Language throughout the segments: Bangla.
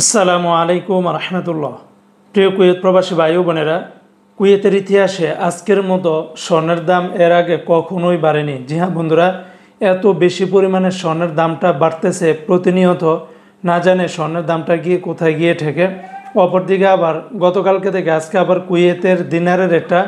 আসসালামু আলাইকুম রহমতুল্লাহ। প্রিয় কুয়েত প্রবাসী ভাই ও বোনেরা, কুয়েতের ইতিহাসে আজকের মতো স্বর্ণের দাম এর আগে কখনোই বাড়েনি। জি হ্যাঁ বন্ধুরা, এত বেশি পরিমাণে স্বর্ণের দামটা বাড়তেছে প্রতিনিয়ত, না জানে স্বর্ণের দামটা গিয়ে কোথায় গিয়ে ঠেকে। অপরদিকে আবার গতকালকে থেকে আজকে আবার কুয়েতের দিনারের রেটটা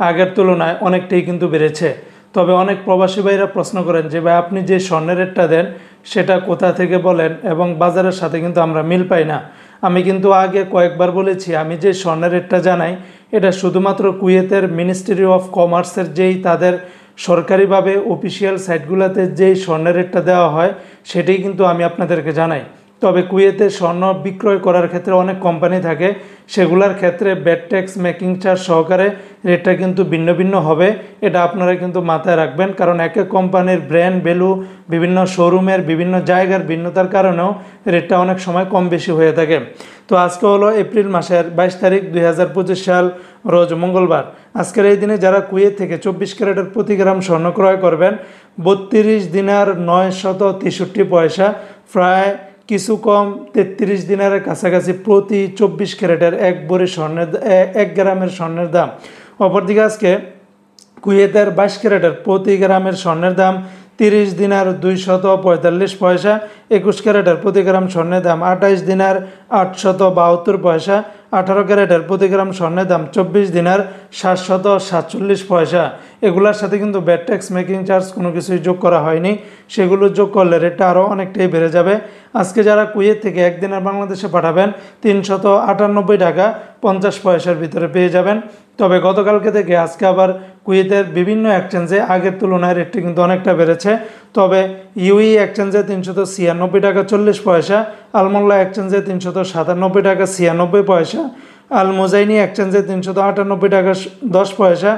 আগের তুলনায় অনেকটাই কিন্তু বেড়েছে। তবে অনেক প্রবাসী ভাইরা প্রশ্ন করেন যে ভাই আপনি যে স্বর্ণের রেটটা দেন সেটা কোথা থেকে বলেন, এবং বাজারের সাথে কিন্তু আমরা মিল পাই না। আমি কিন্তু আগে কয়েকবার বলেছি, আমি যে স্বর্ণের রেটটা জানাই এটা শুধুমাত্র কুয়েতের মিনিস্ট্রি অফ কমার্সের যেই তাদের সরকারিভাবে অফিসিয়াল সাইটগুলোতে যেই স্বর্ণের রেটটা দেওয়া হয় সেটাই কিন্তু আমি আপনাদেরকে জানাই। তবে কুয়েতে স্বর্ণ বিক্রয় করার ক্ষেত্রে অনেক কোম্পানি থাকে, সেগুলোর ক্ষেত্রে ব্যাট ট্যাক্স মেকিং চার্জ সহকারে রেটটা কিন্তু ভিন্ন ভিন্ন হবে। এটা আপনারা কিন্তু মাথায় রাখবেন, কারণ এক এক কোম্পানির ব্র্যান্ড ভ্যালু, বিভিন্ন শোরুমের বিভিন্ন জায়গার ভিন্নতার কারণেও রেটটা অনেক সময় কম বেশি হয়ে থাকে। তো আজকে হলো এপ্রিল মাসের 22 তারিখ 2025 সাল, রোজ মঙ্গলবার। আজকের এই দিনে যারা কুয়েত থেকে 24 ক্যারেটের প্রতি গ্রাম স্বর্ণ ক্রয় করবেন 32 দিনার 963 পয়সা, প্রায় কিছু কম 33 দিনারের কাছাকাছি প্রতি 24 ক্যারেটের এক ভরি স্বর্ণের 1 গ্রামের স্বর্ণের দাম। অপরদিকে আজকে কুয়েতের 22 ক্যারেটের প্রতি গ্রামের স্বর্ণের দাম 30 দিনার 245 পয়সা, 21 ক্যারেটের প্রতি গ্রাম স্বর্ণের দাম 28 দিনার 872 পয়সা, 18 ক্যারেটের প্রতি গ্রাম স্বর্ণের দাম 24 দিনার 747 পয়সা। এগুলোর সাথে কিন্তু ব্যাট ট্যাক্স মেকিং চার্জ কোনো কিছুই যোগ করা হয়নি, সেগুলো যোগ করলে রেটটা আরও অনেকটাই বেড়ে যাবে। আজকে যারা কুয়েত থেকে একদিনের বাংলাদেশে পাঠাবেন 398 টাকা 50 পয়সার ভিতরে পেয়ে যাবেন। তবে গতকালকে থেকে আজকে আবার কুয়েতের বিভিন্ন এক্সচেঞ্জে আগের তুলনায় রেটটি কিন্তু অনেকটা বেড়েছে। তবে ইউই এক্সচেঞ্জে 396 টাকা 40 পয়সা, আলমোল্লা এক্সচেঞ্জে 397 টাকা 96 পয়সা, আল মোজাইনি এক্সচেঞ্জে 398 টাকা 10 পয়সা,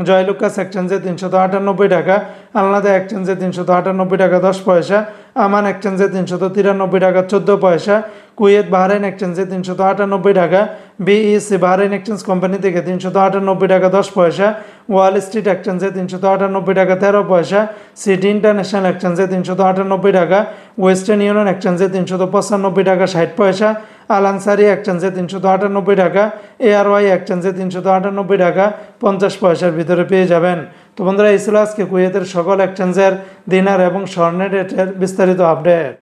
জয়লুকাস এক্সচেঞ্জে 398 টাকা, আলনাদা এক্সচেঞ্জে 398 টাকা 10 পয়সা, আমান এক্সচেঞ্জে 393 টাকা 14 পয়সা, কুয়েত বাহরাইন এক্সচেঞ্জে 398 টাকা, বিইসি বাহরাইন এক্সচেঞ্জ কোম্পানি থেকে 398 টাকা 10 পয়সা, ওয়াল স্ট্রিট এক্সচেঞ্জে 398 টাকা 13 পয়সা, সিটি ইন্টারন্যাশনাল এক্সচেঞ্জে 398 টাকা, ওয়েস্টার্ন ইউনিয়ন এক্সচেঞ্জে 395 টাকা 60 পয়সা, আল আনসারি এক্সচেঞ্জে 398 টাকা, এআরওয়াই এক্সচেঞ্জে 398 টাকা 50 পয়সার ভিতরে পেয়ে যাবেন। তো বন্ধুরা, এই ছিল আজকে কুয়েতের সকল এক্সচেঞ্জের দিনার এবং স্বর্ণের রেটের বিস্তারিত আপডেট।